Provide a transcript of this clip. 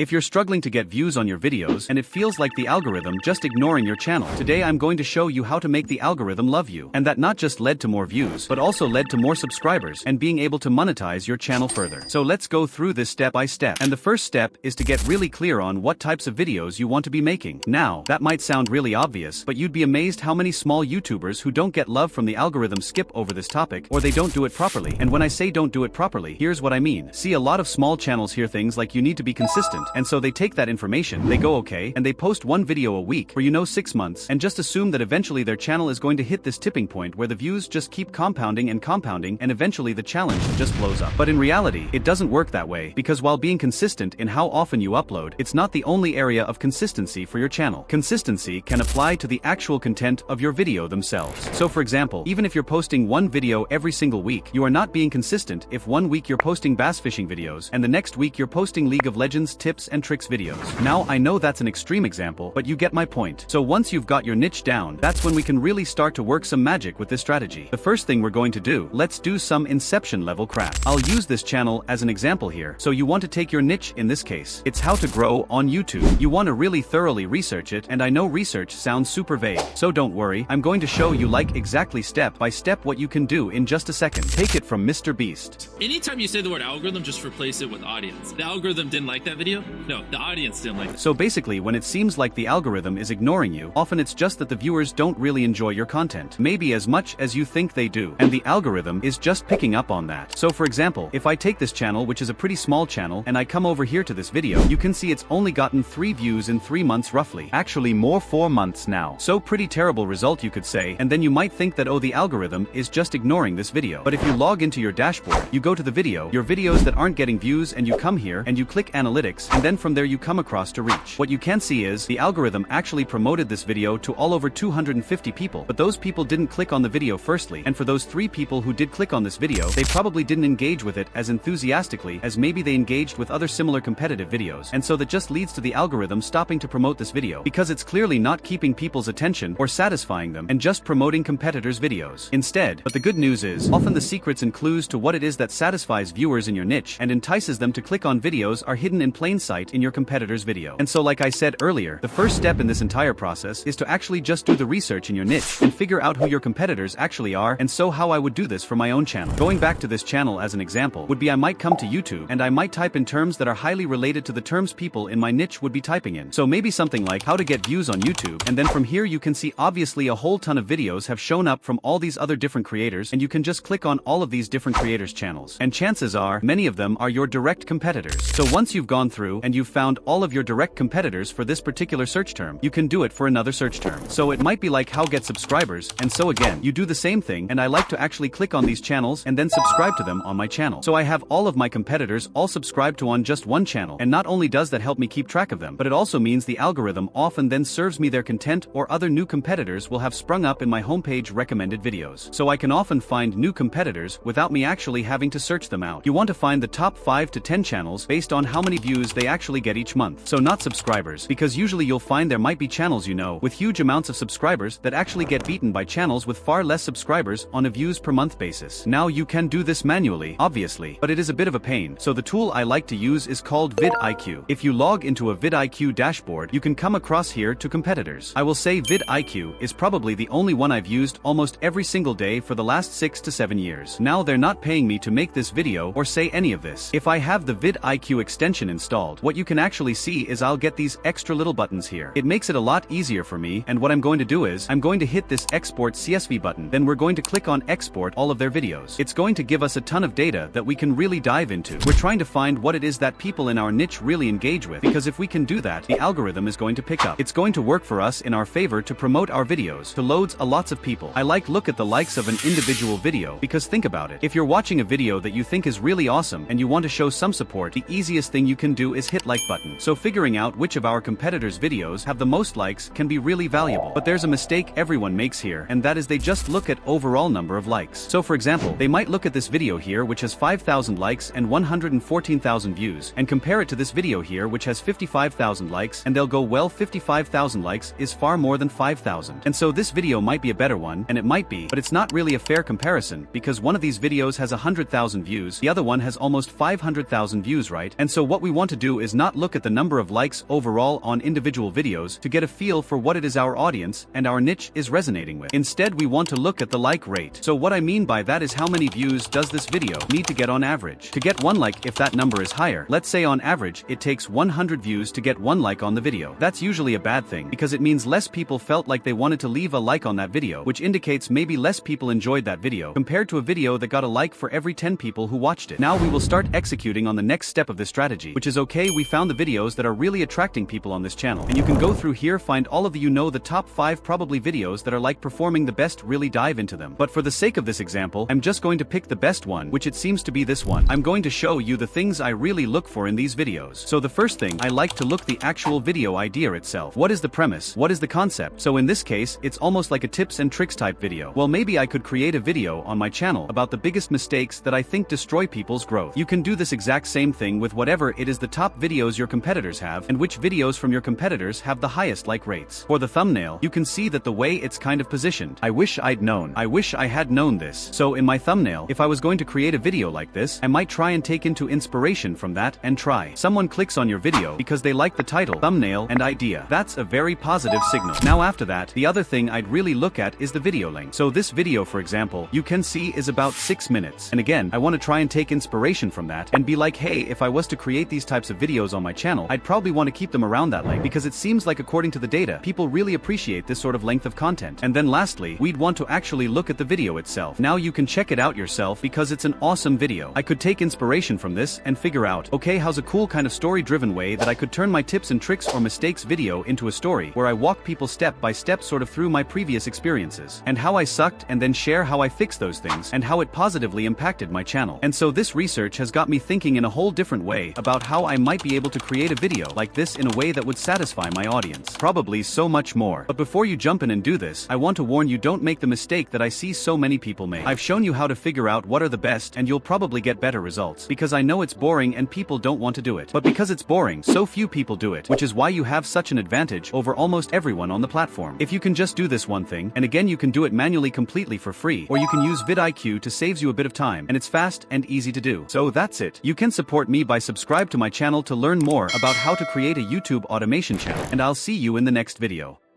If you're struggling to get views on your videos and it feels like the algorithm just ignoring your channel, today I'm going to show you how to make the algorithm love you. And that not just led to more views, but also led to more subscribers and being able to monetize your channel further. So let's go through this step by step. And the first step is to get really clear on what types of videos you want to be making. Now, that might sound really obvious, but you'd be amazed how many small YouTubers who don't get love from the algorithm skip over this topic, or they don't do it properly. And when I say don't do it properly, here's what I mean. See, a lot of small channels hear things like you need to be consistent, and so they take that information, they go okay, and they post one video a week for 6 months, and just assume that eventually their channel is going to hit this tipping point where the views just keep compounding, and eventually the challenge just blows up. But in reality, it doesn't work that way, because while being consistent in how often you upload, it's not the only area of consistency for your channel. Consistency can apply to the actual content of your video themselves. So for example, even if you're posting one video every single week, you are not being consistent if one week you're posting bass fishing videos and the next week you're posting League of Legends tips and tricks videos. Now I know that's an extreme example, but you get my point. So once you've got your niche down, that's when we can really start to work some magic with this strategy. The first thing we're going to do, let's do some inception level crap. I'll use this channel as an example here. So you want to take your niche in this case. It's how to grow on YouTube. You want to really thoroughly research it, and I know research sounds super vague. So don't worry, I'm going to show you exactly step by step what you can do in just a second. Take it from Mr. Beast. Anytime you say the word algorithm, just replace it with audience. The algorithm didn't like that video? No, the audience didn't like it. So basically, when it seems like the algorithm is ignoring you, often it's just that the viewers don't really enjoy your content, maybe as much as you think they do, and the algorithm is just picking up on that. So for example, if I take this channel, which is a pretty small channel, and I come over here to this video, you can see it's only gotten 3 views in 3 months roughly. Actually more 4 months now. So pretty terrible result, you could say, and then you might think that, oh, the algorithm is just ignoring this video. But if you log into your dashboard, you go to the video, your videos that aren't getting views, and you come here and you click analytics, and then from there you come across to reach. What you can see is the algorithm actually promoted this video to all over 250 people, but those people didn't click on the video firstly, and for those 3 people who did click on this video, they probably didn't engage with it as enthusiastically as maybe they engaged with other similar competitive videos, and so that just leads to the algorithm stopping to promote this video, because it's clearly not keeping people's attention or satisfying them and just promoting competitors' videos instead. But the good news is, often the secrets and clues to what it is that satisfies viewers in your niche and entices them to click on videos are hidden in plain sight in your competitor's video. And so like I said earlier, the first step in this entire process is to actually just do the research in your niche and figure out who your competitors actually are. And so how I would do this for my own channel, going back to this channel as an example, would be I might come to YouTube and I might type in terms that are highly related to the terms people in my niche would be typing in. So maybe something like how to get views on YouTube, and then from here you can see obviously a whole ton of videos have shown up from all these other different creators, and you can just click on all of these different creators' channels, and chances are many of them are your direct competitors. So once you've gone through and you've found all of your direct competitors for this particular search term, you can do it for another search term. So it might be like how get subscribers, and so again you do the same thing, and I like to actually click on these channels and then subscribe to them on my channel. So I have all of my competitors all subscribed to on just one channel, and not only does that help me keep track of them, but it also means the algorithm often then serves me their content, or other new competitors will have sprung up in my homepage recommended videos. So I can often find new competitors without me actually having to search them out. You want to find the top 5 to 10 channels based on how many views they actually get each month. So not subscribers, because usually you'll find there might be channels with huge amounts of subscribers that actually get beaten by channels with far less subscribers on a views per month basis. Now you can do this manually, obviously, but it is a bit of a pain. So the tool I like to use is called vidIQ. If you log into a vidIQ dashboard, you can come across here to competitors. I will say vidIQ is probably the only one I've used almost every single day for the last 6 to 7 years. Now they're not paying me to make this video or say any of this. If I have the vidIQ extension installed, what you can actually see is I'll get these extra little buttons here. It makes it a lot easier for me, and what I'm going to do is I'm going to hit this export CSV button, then we're going to click on export all of their videos. It's going to give us a ton of data that we can really dive into. We're trying to find what it is that people in our niche really engage with, because if we can do that, the algorithm is going to pick up. It's going to work for us in our favor to promote our videos to lots of people. I look at the likes of an individual video, because think about it. If you're watching a video that you think is really awesome and you want to show some support, the easiest thing you can do is hit like button. So figuring out which of our competitors' videos have the most likes can be really valuable. But there's a mistake everyone makes here, and that is they just look at overall number of likes. So for example, they might look at this video here which has 5,000 likes and 114,000 views, and compare it to this video here which has 55,000 likes, and they'll go, well, 55,000 likes is far more than 5,000. And so this video might be a better one, and it might be, but it's not really a fair comparison, because one of these videos has 100,000 views, the other one has almost 500,000 views, right? And so what we want to do do is not look at the number of likes overall on individual videos to get a feel for what it is our audience and our niche is resonating with. Instead, we want to look at the like rate. So what I mean by that is how many views does this video need to get on average. To get one like, if that number is higher, let's say on average it takes 100 views to get one like on the video. That's usually a bad thing because it means less people felt like they wanted to leave a like on that video, which indicates maybe less people enjoyed that video compared to a video that got a like for every 10 people who watched it. Now we will start executing on the next step of this strategy, which is okay, we found the videos that are really attracting people on this channel, and you can go through here, find all of the top 5 probably videos that are like performing the best, really dive into them. But for the sake of this example, I'm just going to pick the best one, which it seems to be this one. I'm going to show you the things I really look for in these videos. So the first thing, I like to look the actual video idea itself. What is the premise? What is the concept? So in this case, it's almost like a tips and tricks type video. Well, maybe I could create a video on my channel about the biggest mistakes that I think destroy people's growth. You can do this exact same thing with whatever it is the top videos your competitors have and which videos from your competitors have the highest like rates. For the thumbnail, you can see that the way it's kind of positioned. I wish I'd known. I wish I had known this. So in my thumbnail, if I was going to create a video like this, I might try and take into inspiration from that and try. Someone clicks on your video because they like the title, thumbnail, and idea. That's a very positive signal. Now after that, the other thing I'd really look at is the video length. So this video, for example, you can see is about 6 minutes. And again, I want to try and take inspiration from that and be like, hey, if I was to create these types of videos on my channel, I'd probably want to keep them around that length because it seems like according to the data, people really appreciate this sort of length of content. And then lastly, we'd want to actually look at the video itself. Now you can check it out yourself because it's an awesome video. I could take inspiration from this and figure out, okay, how's a cool kind of story-driven way that I could turn my tips and tricks or mistakes video into a story where I walk people step by step sort of through my previous experiences and how I sucked and then share how I fixed those things and how it positively impacted my channel. And so this research has got me thinking in a whole different way about how I might be able to create a video like this in a way that would satisfy my audience. Probably so much more. But before you jump in and do this, I want to warn you, don't make the mistake that I see so many people make. I've shown you how to figure out what are the best and you'll probably get better results because I know it's boring and people don't want to do it. But because it's boring, so few people do it, which is why you have such an advantage over almost everyone on the platform. If you can just do this one thing, and again you can do it manually completely for free, or you can use vidIQ to saves you a bit of time, and it's fast and easy to do. So that's it. You can support me by subscribe to my channel to learn more about how to create a YouTube automation channel, and I'll see you in the next video.